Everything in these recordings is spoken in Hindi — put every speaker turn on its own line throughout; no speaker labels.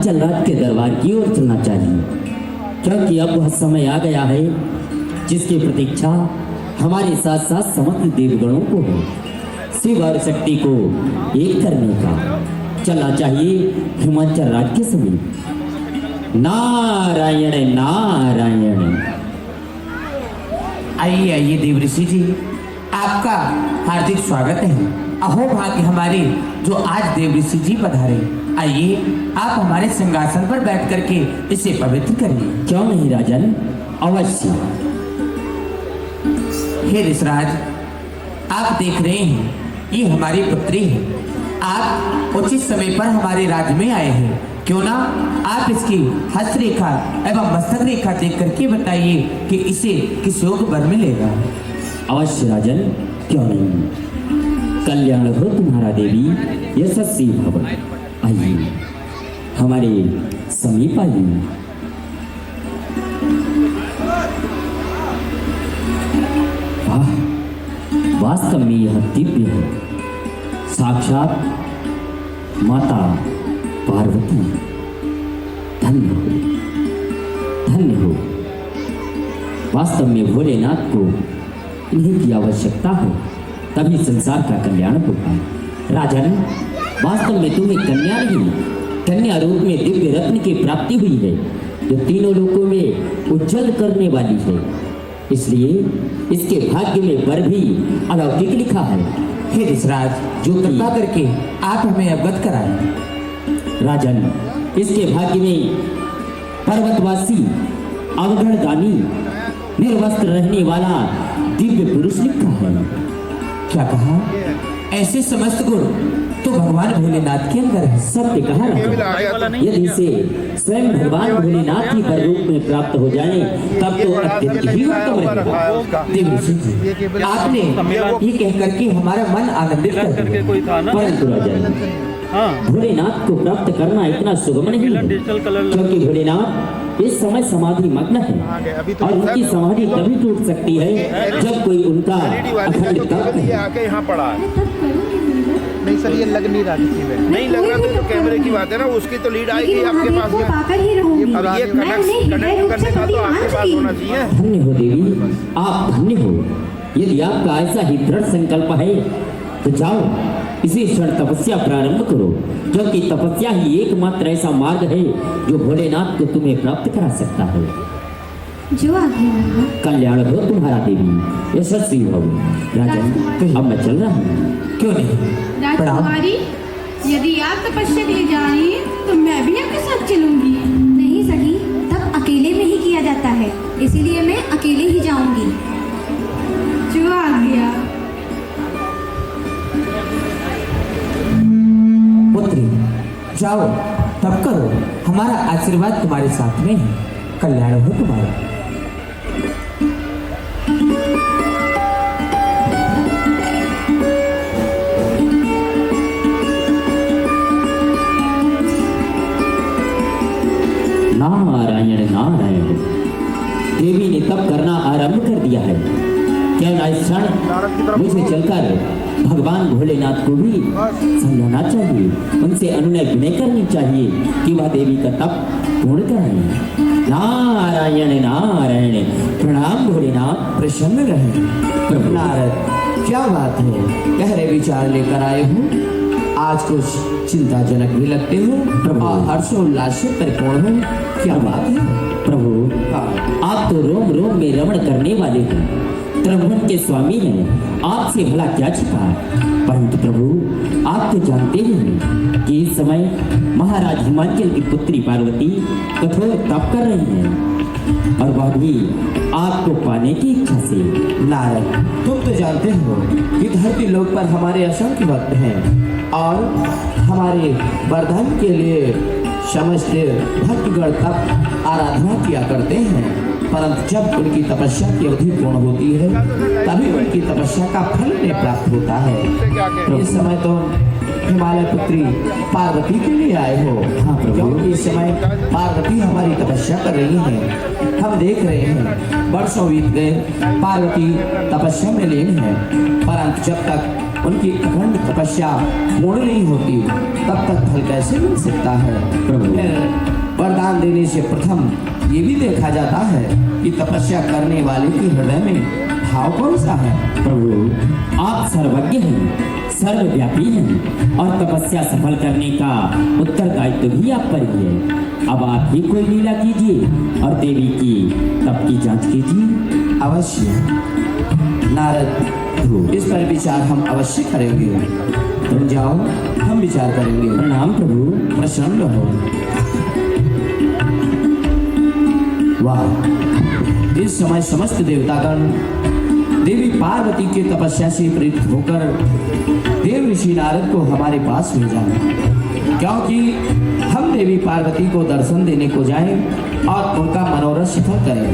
जल्लाद के दरबार की ओर चलना चाहिए, क्योंकि अब वह समय आ गया है जिसकी प्रतीक्षा हमारे साथ साथ समस्त देवगणों को है। शिव और शक्ति को एक करने का चलना चाहिए हिमाचल राज्य समेत। नारायण नारायण।
आइए आइए देवऋषि जी, आपका हार्दिक स्वागत है। अहो भाग्य हमारे जो आज देवऋषि जी पधारे। आइए आप हमारे सिंहासन पर बैठ करके इसे पवित्र करिए।
क्यों नहीं राजन, अवश्य।
हे ऋषराज, आप देख रहे हैं ये हमारी पुत्री है। आप उचित समय पर हमारे राज्य में आए हैं, क्यों ना आप इसकी हस्तरेखा एवं मस्तक रेखा देख करके बताइए कि इसे किस योग वर मिलेगा।
अवश्य राजन, क्यों नहीं। कल्याण हो तुम्हारा देवी, यशस्वी भव। आइए हमारे समीप आइए। वाह, वास्तव में यह दिव्य है। साक्षात माता पार्वती। धन्य हो, धन्य हो। वास्तव में भोलेनाथ को इन्हीं की आवश्यकता है, तभी संसार का कल्याण होगा। राजन, वास्तव में तुम्हें कन्या नहीं, कन्या रूप में दिव्य रत्न की प्राप्ति हुई है, जो तीनों लोकों में उज्जवल करने वाली है। इसलिए इसके भाग्य में वर भी अलौकिक लिखा है।
हे ऋषराज, जो कृपा करके आप हमें अवगत कराएं।
राजन, इसके भाग्य में पर्वतवासी अवगढ़ दानी निर्वस्त्र रहने वाला दिव्य पुरुष लिखा है।
क्या कहा? ऐसे समस्त गुण तो भगवान भोलेनाथ के अंदर है।
सत्य कहा राजा। यदि इसे स्वयं भगवान भोलेनाथ ही पर रूप में प्राप्त हो जाए तब तो अत्यंत ही उत्तम रहेगा।
देवऋषि जी, आपने ये कह करके हमारा मन आनंदित कर दिया।
परंतु राजा, भोलेनाथ को प्राप्त करना इतना सुगम नहीं है, क्योंकि भोलेनाथ इस समय समाधि मग्न है और उनकी समाधि तभी टूट सकती है जब कोई उनका अखंड तप है।
आके यहाँ पड़ा है। नहीं सर, ये लग नहीं रहा किसी में। नहीं लग रहा तो जो कैमरे की बात है ना, उसकी तो लीड आएगी आपके पास में। अब ये कनेक्ट करने का तो आपके पास होना चाहिए।
धन्य हो देवी, आप धन्य हो। यदि आपका ऐसा ही दृढ़ संकल्प है तो जाओ इसी क्षण तपस्या प्रारंभ करो, क्योंकि तपस्या ही एकमात्र ऐसा मार्ग है जो भोलेनाथ को तुम्हें प्राप्त करा सकता है।
जो आगे
कल्याण हो तुम्हारा देवी, यशस्वी हो। राजन, अब मैं चल रहा हूँ।
क्यों नहीं?
राजकुमारी, यदि आप तपस्या के लिए जा रही हैं तो मैं भी आपके साथ चलूंगी। नहीं सखी, तब अकेले में ही किया जाता है, इसीलिए मैं अकेले ही जाऊंगी। जो आ गया।
पुत्री, जाओ तब करो, हमारा आशीर्वाद तुम्हारे साथ में है। कल्याण हो तुम्हारा।
नारायण नारायण। देवी ने तप करना आरंभ कर दिया है। क्या ना इस क्षण मुझे चलकर भगवान भोलेनाथ को भी समझाना चाहिए, उनसे अनुनय विनय करनी चाहिए कि वह देवी का तप पूर्ण कराएं। नारायण नारायण। प्रणाम भोलेनाथ,
प्रसन्न रहे। प्रभु नारद, क्या बात है, गहरे विचार लेकर आए हो। आज कुछ चिंताजनक भी लगते हो प्रभु, हर्षोल्लास से परिपूर्ण हो। क्या बात है
प्रभु? आप तो रोम रोम में रमण करने वाले हैं, त्रिभुवन के स्वामी हैं, आपसे भला क्या छिपा। परंतु प्रभु, आप तो जानते ही हैं कि इस समय महाराज हिमाचल की पुत्री पार्वती कठोर तप कर रही हैं, और वह भी आपको पाने की इच्छा से।
नारद, तुम तो जानते हो कि धरती लोक पर हमारे असंख्य भक्त हैं और हमारे वरदान के लिए समस्त भक्तगण तप आराधना किया करते हैं, परंतु जब उनकी तपस्या की अवधि पूर्ण होती है तभी उनकी तपस्या का फल उन्हें प्राप्त होता है। इस समय तो हिमालय पुत्री पार्वती के लिए आए हो।
हाँ प्रभु,
क्योंकि इस समय पार्वती हमारी तपस्या कर रही है। हम देख रहे हैं वर्षों बीत गए, पार्वती तपस्या में लीन है, परंतु जब तक उनकी अखंड तपस्या पूर्ण नहीं होती तब तक फल कैसे मिल सकता है
प्रभु।
फिर वरदान देने से प्रथम ये भी देखा जाता है कि तपस्या करने वाले के हृदय में भाव कौन सा है।
प्रभु आप सर्वज्ञ हैं, सर्वव्यापी हैं और तपस्या सफल करने का उत्तरदायित्व भी आप पर ही है। अब आप ही कोई लीला कीजिए और देवी की तप की जांच कीजिए।
अवश्य नारद, इस पर विचार हम अवश्य करेंगे। तुम जाओ, हम विचार करेंगे।
प्रणाम प्रभु।
प्रसन्न रहो। वाह, इस समय समस्त देवतागण देवी पार्वती के तपस्या से प्रेरित होकर देव ऋषि नारद को हमारे पास भेजा, क्योंकि हम देवी पार्वती को दर्शन देने को जाएं और उनका मनोरथ सफल करें।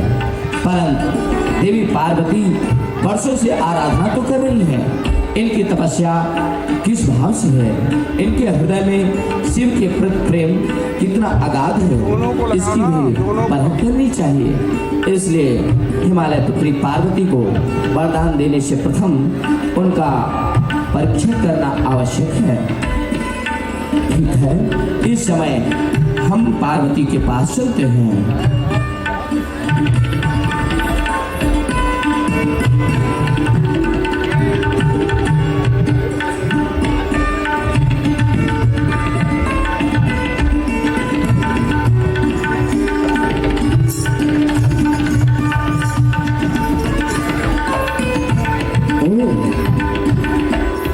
परंतु देवी पार्वती वर्षों से आराधना तो कर रही है, इनकी तपस्या किस भाव से है, इनके हृदय में शिव के प्रति प्रेम कितना अगाध है, इसकी भी परख करनी चाहिए। इसलिए हिमालय पुत्री पार्वती को वरदान देने से प्रथम उनका परीक्षण करना आवश्यक है। ठीक है, इस समय हम पार्वती के पास चलते हैं।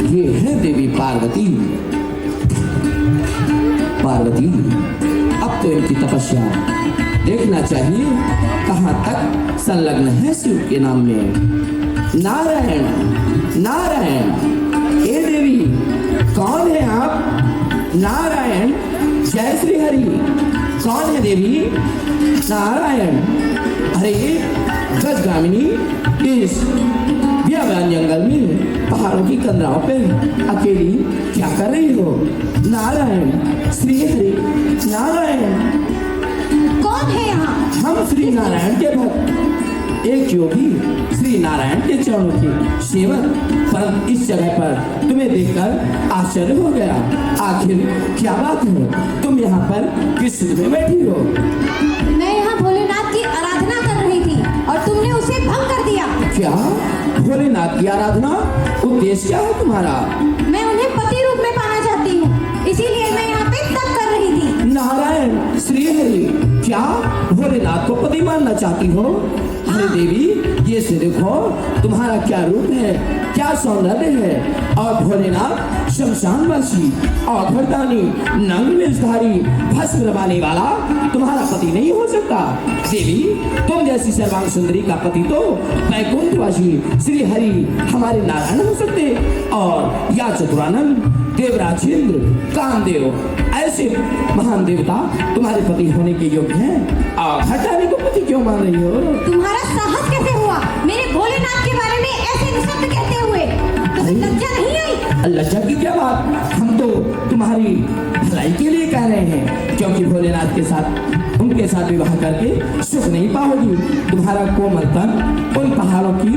ये है देवी पार्वती। पार्वती, अब तो इनकी तपस्या देखना चाहिए कहाँ तक संलग्न है शिव के नाम में। नारायण नारायण, हे देवी कौन है आप? नारायण, जय श्री हरि। कौन है देवी? नारायण। अरे गजगामिनी, इस व्यायाम जंगल में पहाड़ों की कंदराओं पे अकेली क्या कर रही हो? नारायण, श्री हरि नारायण।
कौन है यहाँ?
हम श्री नारायण के भक्त, एक योगी श्री नारायण के चरणों के सेवक। पर इस जगह पर तुम्हें देखकर आश्चर्य हो गया। आखिर क्या बात है, तुम यहाँ पर किस सुध में बैठी हो?
मैं यहाँ भोलेनाथ की आराधना कर रही थी और तुमने उसे भंग कर दिया।
क्या भोलेनाथ की आराधना? उद्देश्य क्या है तुम्हारा?
मैं उन्हें पति रूप में पाना चाहती हूँ, इसीलिए मैं यहाँ पे तप कर रही थी।
नारायण, श्री हरि, क्या भोलेनाथ को पति मानना चाहती हो? अरे देवी, ये से देखो तुम्हारा क्या रूप है, क्या सौंदर्य है। और भोलेनाथ शमशानवासी, औघड़दानी, नंग वेशधारी, भस्म लगाने वाला तुम्हारा पति नहीं हो सकता। देवी, तुम जैसी सर्वांग सुंदरी का पति तो वैकुंठवासी श्री हरि हमारे नारायण हो सकते, और या चतुरानंद, देवराज इंद्र, कामदेव, ऐसे महान देवता तुम्हारे पति होने के योग्य हैं। और हटाने को पति क्यों मान रही हो?
तुम्हारा साहस कैसे हुआ मेरे भोलेनाथ के बारे में ऐसे निशब्द कहते हुए? तुम्हें लज्जा नहीं आई?
लज्जा की क्या बात, हम तो तुम्हारी भलाई के लिए कह रहे हैं, क्योंकि भोलेनाथ के साथ, उनके साथ विवाह करके सुख नहीं पाओगी। तुम्हारा कोमल तन उन पहाड़ों की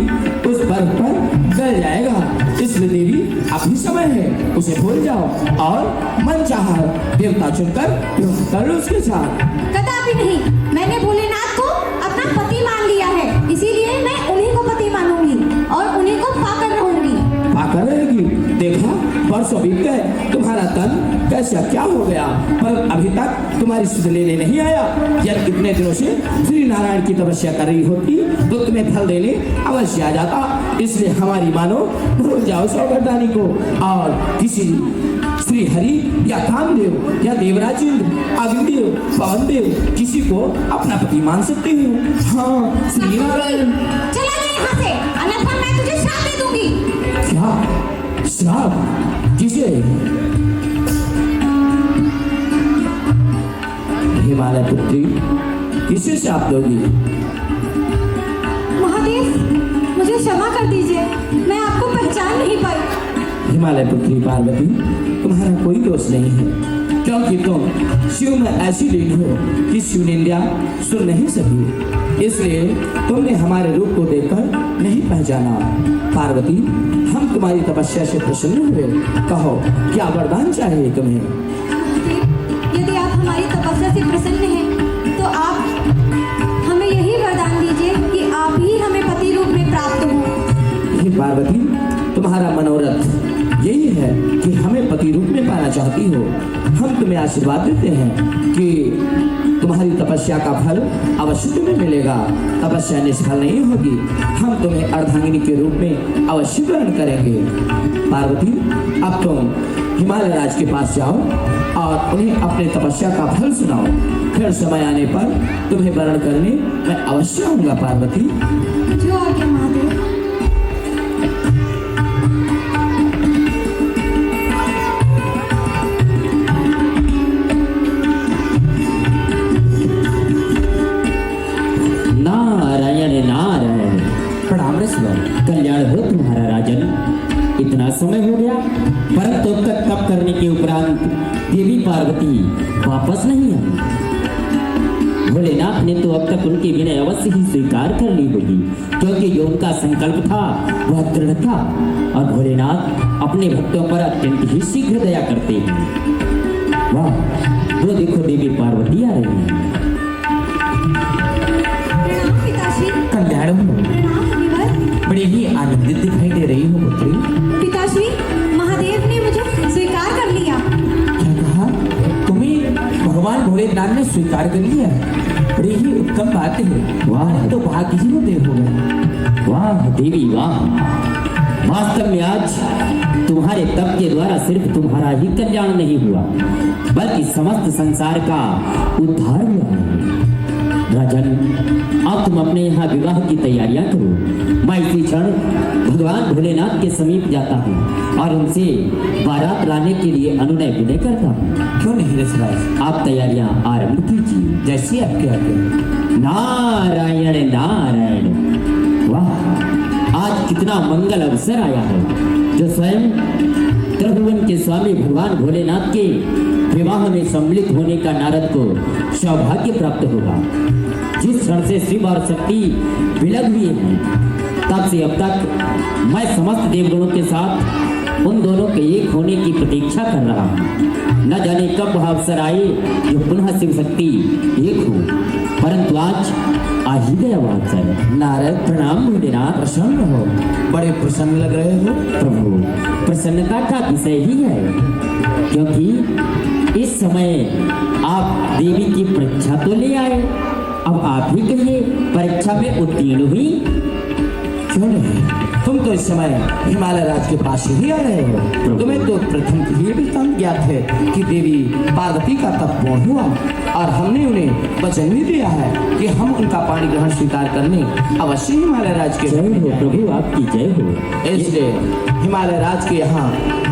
उस बर्फ पर गल जाएगा। इसलिए देवी, अभी समय है, उसे भूल जाओ और मन चाहा देवता चुनकर विवाह कर लो उसके साथ।
कदापि नहीं, मैंने भोलेनाथ को अपना पति मान लिया है, इसीलिए मैं उन्हीं को पति मानूंगी और उन्हीं को पाकर रहूंगी।
पाकर रहेगी? देखा, वर्षों बीत गए, तुम्हारा तन कैसा क्या हो गया, पर अभी तक तुम्हारी सुध लेने नहीं आया। जब इतने दिनों से श्री नारायण की तपस्या कर रही होती तो तुम्हें फल देने अवश्य आ जाता। इसलिए हमारी मानो, भूल जाओ सौगर्दानी को और किसी श्री हरि या कामदेव या देवराज इंद्र, अग्निदेव, पवनदेव, किसी को अपना पति मान सकते हो। हाँ, श्री नारायण।
चला जा यहाँ से, अन्यथा मैं तुझे श्राप दे दूंगी।
क्या श्राप? किसे? हिमालय पुत्री, किसे श्राप दोगी?
महादेव, मुझे क्षमा कर दीजिए, मैं आपको पहचान नहीं पाई।
हिमालय पुत्री पार्वती, तुम्हारा कोई दोष नहीं है, क्योंकि तुम शिव में ऐसी लीन हो कि शिव निंदा सुन नहीं सकी, इसलिए तुमने हमारे रूप को देखकर नहीं पहचाना। पार्वती, हम तुम्हारी तपस्या से प्रसन्न हुए। कहो क्या वरदान चाहिए तुम्हें?
यदि आप हमारी तपस्या से प्रसन्न हैं, तो आप हमें यही वरदान दीजिए कि आप ही हमें पति रूप में प्राप्त हो।
हे पार्वती, तुम्हारा मनोरथ यही है कि हमें पति रूप में पाना चाहती हो। हम तुम्हें आशीर्वाद देते हैं कि तुम्हारी तपस्या का फल अवश्य तुम्हें मिलेगा। तपस्या निष्फल नहीं होगी। हम तुम्हें अर्धांगिनी के रूप में अवश्य ग्रहण करेंगे। पार्वती, अब तुम हिमालय राज के पास जाओ और उन्हें अपने तपस्या का फल सुनाओ। फिर समय आने पर तुम्हें वर्ण करने मैं अवश्य आऊंगा। पार्वती,
जो आज्ञा महादेव।
नारायण नारायण।
प्रणाम ऋषिवर।
कल्याण हो तुम्हारा राजन। इतना समय हो गया परंतु अब तक तप करने के उपरांत देवी पार्वती वापस नहीं आई। भोलेनाथ ने तो अब तक उनकी विनय अवश्य ही स्वीकार कर ली होगी, क्योंकि जो उनका संकल्प था वह दृढ़ था और भोलेनाथ अपने भक्तों पर अत्यंत ही शीघ्र दया करते हैं। वाह, वो देखो देवी पार्वती आ रही है।
प्रणाम पिताश्री।
कल्याण हो।
प्रणाम मुनिवर।
बड़ी ही आनंदित दिखाई दे रही हो पुत्री।
पिताश्री, महादेव ने मुझे स्वीकार कर लिया।
क्या कहा? तुम्हें भगवान भोलेनाथ ने स्वीकार कर लिया? बड़ी ही उत्तम बात है। वाह, तो भाग्य ही देव हो गए।
वाह देवी वाह। वास्तव में आज तुम्हारे तप के द्वारा सिर्फ तुम्हारा ही कल्याण नहीं हुआ, बल्कि समस्त संसार का उद्धार हुआ है। राजन, अब तुम अपने यहाँ विवाह की तैयारियां करो। मैं इसी क्षण भगवान भोलेनाथ के समीप जाता हूँ और उनसे बारात लाने के लिए अनुनय विनय करता हूँ।
क्यों नहीं रसराज,
आप तैयारियां आरंभ कीजिए।
जैसी आपके आज्ञा।
नारायण नारायण। वाह, आज कितना मंगल अवसर आया है, जो स्वयं त्रिभुवन के स्वामी भगवान भोलेनाथ के विवाह में सम्मिलित होने का नारद को सौभाग्य प्राप्त होगा। जिस क्षण से शिव और शक्ति विलग हुए हैं, तब से अब तक मैं समस्त देवगणों के साथ उन दोनों के एक होने की प्रतीक्षा कर रहा हूँ। न जाने कब वह अवसर आए जो पुनः शिव शक्ति एक हो, परंतु आज आ ही गया वह अवसर।
नारद,
प्रणाम भोलेनाथ।
प्रसन्न हो? बड़े प्रसन्न लग रहे हो।
प्रभु, प्रसन्नता का विषय ही है, क्योंकि इस समय आप देवी की परीक्षा तो ले आए। अब आप ही कहिए, परीक्षा में उत्तीर्ण हुई?
क्यों नहीं, तुम तो इस समय हिमालय राज के पास ही आ रहे हो। तुम्हें तो प्रथम ये भी ज्ञात है कि देवी पार्वती का तप पूर्ण हुआ और हमने उन्हें वचन भी दिया है कि हम उनका पाणी ग्रहण स्वीकार करने अवश्य हिमालय राज के।
जय हो प्रभु, आपकी जय हो।
इसलिए हिमालय राज के यहाँ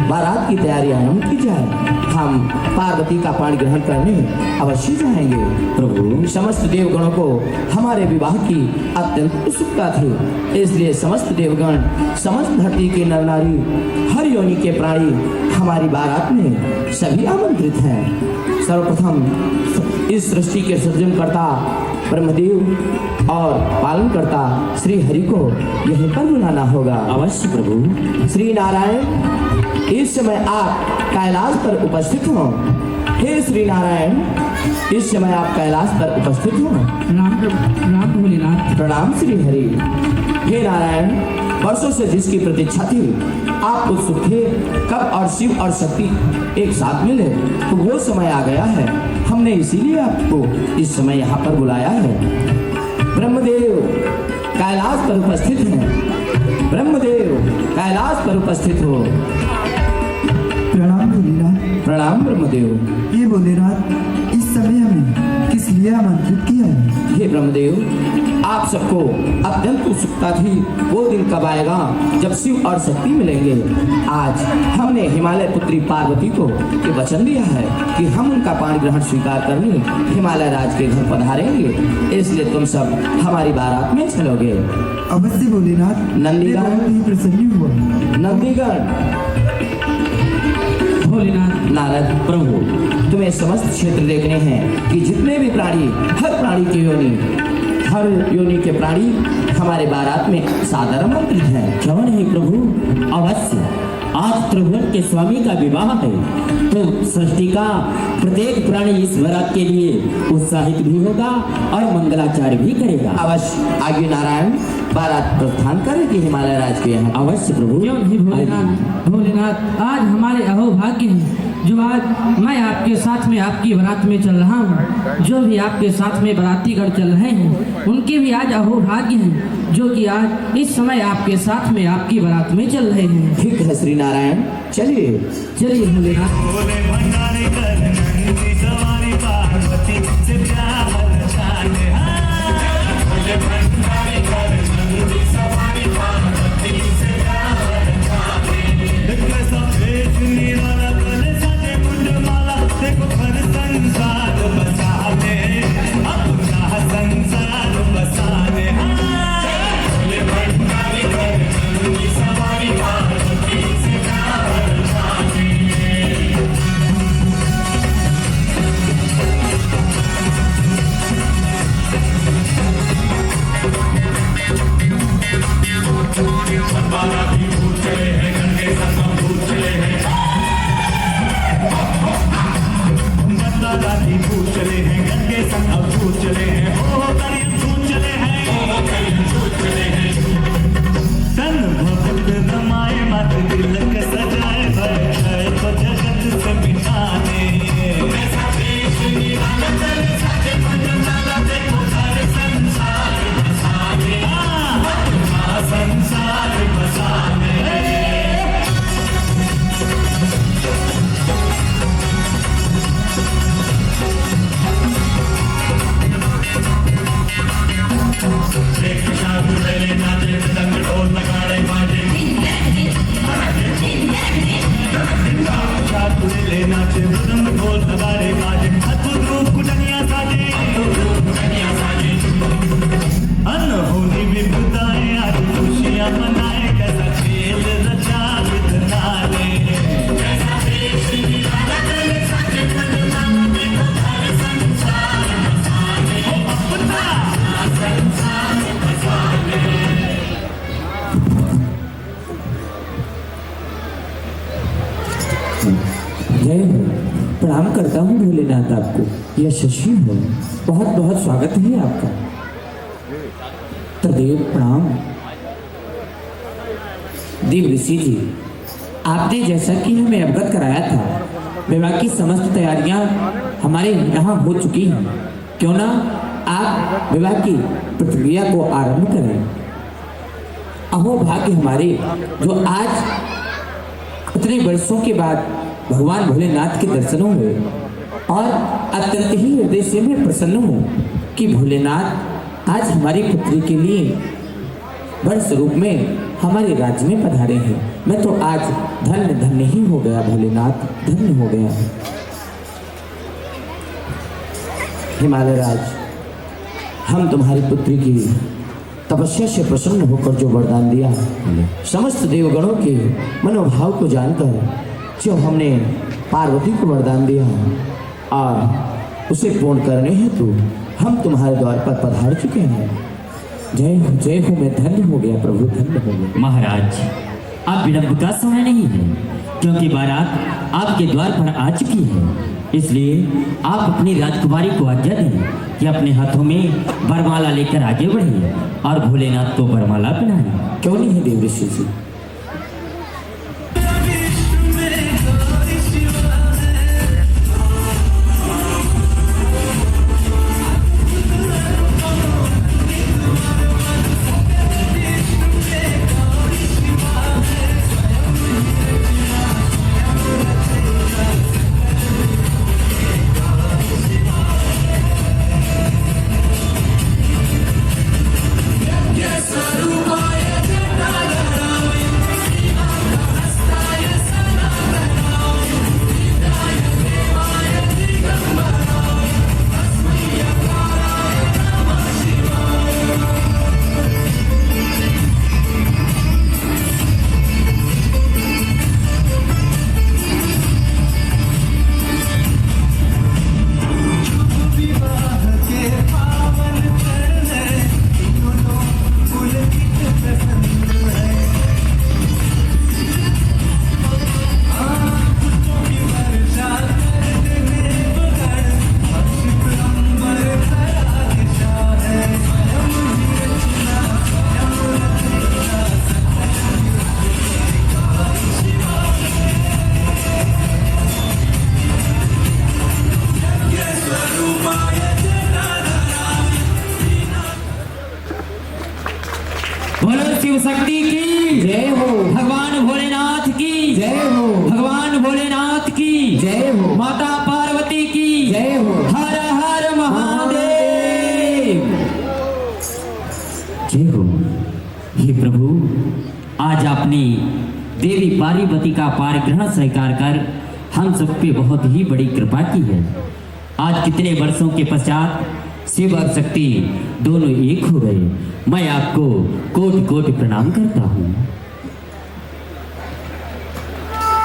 बारात की तैयारी आरंभ की जाए। हम पार्वती का पाणी ग्रहण करने अवश्य जाएंगे।
प्रभु,
समस्त देवगणों को हमारे विवाह की अत्यंत उत्सुकता थी, इसलिए समस्त देवगण, समस्त धरती के नर नारी, हर योनि के प्राणी हमारी बारात में सभी आमंत्रित हैं। सर्वप्रथम इस सृष्टि के सृजनकर्ता ब्रह्मदेव और पालन करता श्री हरि को यहीं पर बुलाना होगा।
अवश्य प्रभु।
श्री नारायण, इस समय आप कैलाश पर उपस्थित हो। हे श्री नारायण, इस समय आप कैलाश पर उपस्थित हो।
राम भोलेनाथ।
प्रणाम श्री हरि। हे नारायण, वर्षों से जिसकी प्रतीक्षा थी, आप उत्सुक थे कब और शिव और शक्ति एक साथ मिले, तो वो समय आ गया है। हमने इसीलिए आपको इस समय यहाँ पर बुलाया है। ब्रह्मदेव कैलाश पर उपस्थित हैं। ब्रह्मदेव कैलाश पर उपस्थित हो।
प्रणाम भोलेनाथ।
प्रणाम ब्रह्मदेव।
ये भोलेनाथ, इस समय हमें किस लिए आमंत्रित किया है?
हे ब्रह्मदेव, आप सबको अत्यंत उत्सुकता थी वो दिन कब आएगा जब शिव और शक्ति मिलेंगे। आज हमने हिमालय पुत्री पार्वती को ये वचन दिया है कि हम उनका पाणी ग्रहण स्वीकार करने हिमालय राज के घर पधारेंगे, इसलिए तुम सब हमारी बारात में चलोगे।
अवश्य भोलेनाथ।
नंदीगण।
मैं बहुत ही प्रसन्न हुआ।
नंदीगण।
भोलेनाथ।
नारद।
प्रभु,
तुम्हें समस्त क्षेत्र देखने हैं कि जितने भी प्राणी, हर प्राणी की योनि हर योनि के प्राणी हमारे बारात में सादर आमंत्रित हैं।
क्यों नहीं प्रभु, अवश्य। आज त्रिभुवन के स्वामी का विवाह है, तो सृष्टि का प्रत्येक प्राणी इस बारात के लिए उत्साहित भी होगा और मंगलाचार्य भी करेगा।
अवश्य आगे नारायण बारात प्रस्थान करेगी हिमालय राज के यहाँ।
अवश्य प्रभु।
क्यों नहीं भोलेनाथ, भोलेनाथ आज हमारे अहोभाग्य हैं जो आज मैं आपके साथ में आपकी बारात में चल रहा हूँ। जो भी आपके साथ में बारातीगण चल रहे हैं उनके भी आज अहोभाग्य हैं जो कि आज इस समय आपके साथ में आपकी बारात में चल रहे हैं।
ठीक है श्री नारायण, चलिए
चलिए भोलेनाथ।
भोले भंडारी कर नंदी सवारी पार्वती से प्यार जाने। भोले भंडारी कर नंदी सवारी पार्वती से प्यार जाने। देखो सफेद नीला गले सजे मुंडमाला, देखो हर संसार बसाने, अपना संसार बसाने। भोले भंडारी कर नंदी सवारी पार्वती से प्यार जाने। दादी पूछ चले हैं गंगे संग अब पूछ चले हैं, ओ करीब पूछ चले हैं, ओ करीब पूछ चले हैं। तन भक्त रमाए मत तिलक सजाए भय तो जगत से मिटाने। ऐसा देश निराला चले सचे मंडला, देखो हर संसार बसाने, अपना संसार बसाने। अनहोनी विपदाएं आज खुशियां मनाए, कैसा खेल रचा विधनाने। कैसा देश निराला चले सचे मंडला, देखो हर संसार बसाने, अपना संसार बसाने।
जय हो, प्रणाम करता हूँ भोलेनाथ आपको। यह शशि हो, बहुत बहुत स्वागत है आपका। तदेव प्रणाम। देव ऋषि जी, आपने जैसा कि हमें अवगत कराया था विवाह की समस्त तैयारियां हमारे यहाँ हो चुकी हैं, क्यों ना आप विवाह की प्रक्रिया को आरंभ करें। अहो भाग्य हमारे जो आज इतने वर्षों के बाद भगवान भोलेनाथ के दर्शन हुए और अत्यंत ही हृदय से मैं प्रसन्न हूँ कि भोलेनाथ आज हमारी पुत्री के लिए वर स्वरूप में हमारे राज्य में पधारे हैं। मैं तो आज धन्य धन्य ही हो गया भोलेनाथ, धन्य हो गया। हिमालय राज, हम तुम्हारी पुत्री की तपस्या से प्रसन्न होकर जो वरदान दिया, समस्त देवगणों के मनोभाव को जानकर जो हमने पार्वती को वरदान दिया और उसे पूर्ण करने हेतु हम तुम्हारे द्वार पर पधार चुके हैं। जय हो, मैं धन्य हो गया प्रभु, धन्य हो गया।
महाराज, अब विलंब का समय नहीं है, क्योंकि बारात आपके द्वार पर आ चुकी है। इसलिए आप अपनी राजकुमारी को आज्ञा दें कि अपने हाथों में वरमाला लेकर आगे बढ़े और भोलेनाथ को वरमाला पहनाएं।
क्यों नहीं है देव ऋषि जी।
Yes, I do.
Shiv Shakti की
जय हो।
भगवान भोलेनाथ की
जय हो।
भगवान भोलेनाथ की
जय हो।
माता पार्वती की
जय हो।
हर हर महादेव। जय हो। हे प्रभु, आज आपने देवी पार्वती का पारिग्रहण स्वीकार कर हम सब पे बहुत ही बड़ी कृपा की है। आज कितने वर्षों के पश्चात शिव और शक्ति दोनों एक हो गए। मैं आपको कोटि कोटि प्रणाम करता हूँ।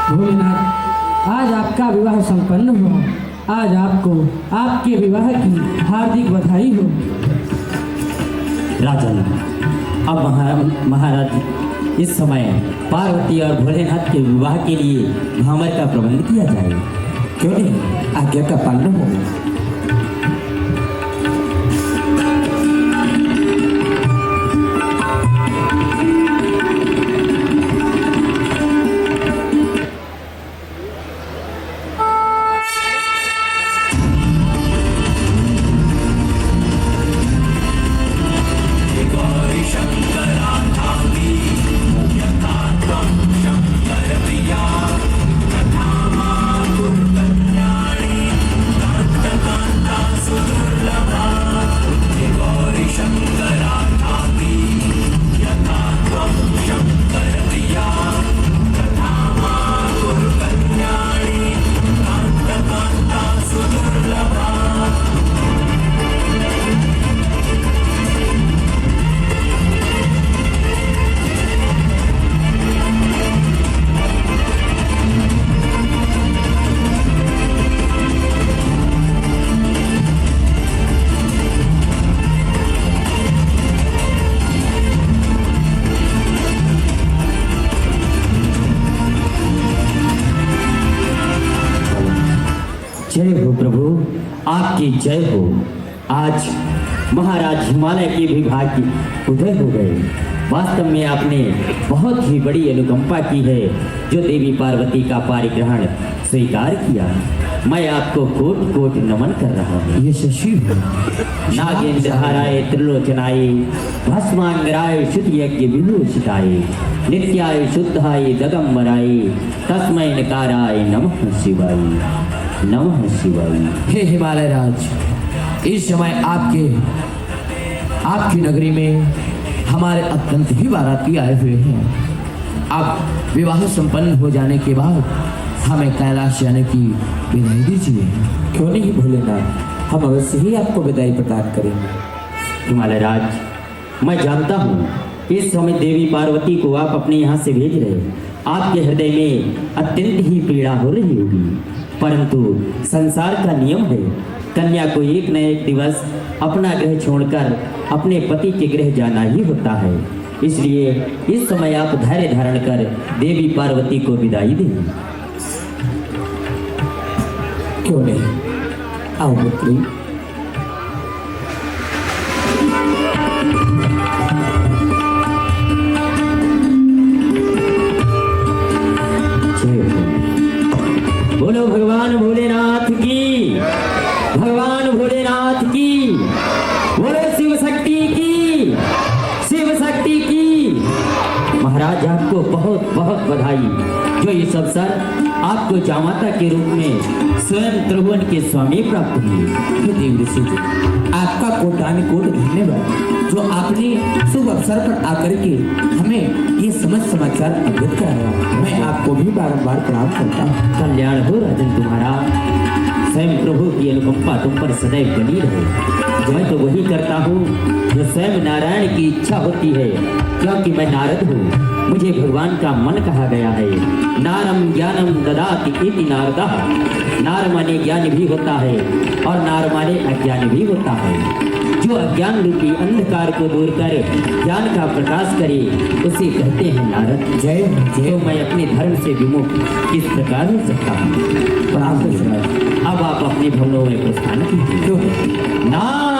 भोलेनाथ, आज आपका विवाह संपन्न हुआ। आज आपको आपके विवाह की हार्दिक बधाई हो।
राजन, अब महाराज इस समय पार्वती और भोलेनाथ के विवाह के लिए भामर का प्रबंध किया जाए।
क्यों नहीं, आज्ञा का पालन हो।
जय हो प्रभु, आपकी जय हो। आज महाराज हिमालय के भी भाग्य उदय हो गए। वास्तव में आपने बहुत ही बड़ी अनुकंपा की है जो देवी पार्वती का पारिग्रहण स्वीकार किया। मैं आपको कोटि कोटि नमन कर रहा हूँ।
ये शशि
नागेंद्र हाराय त्रिलोचनाय भस्मांगराय शुद्ध यज्ञ विभूषिताय नित्याय शुद्धाय दगंबराय तस्मै नकाराय नमः शिवाय नमः शिवाय।
हे हिमालय राज, इस समय आपकी नगरी में हमारे अत्यंत ही बाराती आए हुए हैं। अब विवाह संपन्न हो जाने के बाद हमें कैलाश जाने की विदाई दीजिए।
क्यों नहीं भोलेनाथ, हम अवश्य ही आपको विदाई प्रदान करेंगे। हिमालय राज, मैं जानता हूँ इस समय देवी पार्वती को आप अपने यहाँ से भेज रहे। आपके हृदय में अत्यंत ही पीड़ा हो रही होगी, परंतु संसार का नियम है, कन्या को एक न एक दिवस अपना गृह छोड़कर अपने पति के गृह जाना ही होता है। इसलिए इस समय आप धैर्य धारण कर देवी पार्वती को विदाई दें।
क्यों नहीं, आओ पुत्री।
बोलो भगवान भोलेनाथ की, भगवान भोलेनाथ की, बोलो शिव शक्ति की, शिव शक्ति की। महाराज, आपको बहुत बहुत बधाई जो इस अवसर आपको जामाता के रूप में स्वयं त्रिभुवन के स्वामी प्राप्त हुए।
देव ऋषि जी, आपका कोटान कोट धन्यवाद जो आपने शुभ अवसर पर आकर के हमें ये समाचार अवगत कराया। मैं आपको भी बारंबार प्रणाम करता हूँ।
कल्याण हो राजन तुम्हारा। स्वयं प्रभु की अनुकंपा तुम पर सदैव बनी रहे। मैं तो वही करता हूँ जो स्वयं नारायण की इच्छा होती है, क्योंकि मैं नारद हूँ। मुझे भगवान का मन कहा गया है। नारम ज्ञानम ददाति इति नारदः। नार माने ज्ञान भी होता है और नार माने अज्ञान भी होता है। जो अज्ञान रूपी अंधकार को दूर कर ज्ञान का प्रकाश करे उसे कहते हैं नारद।
जय जय।
तो मैं अपने धर्म से विमुख किस प्रकार हो सकता हूँ। अब आप अपने भवनों में प्रस्थान कीजिए। नारायण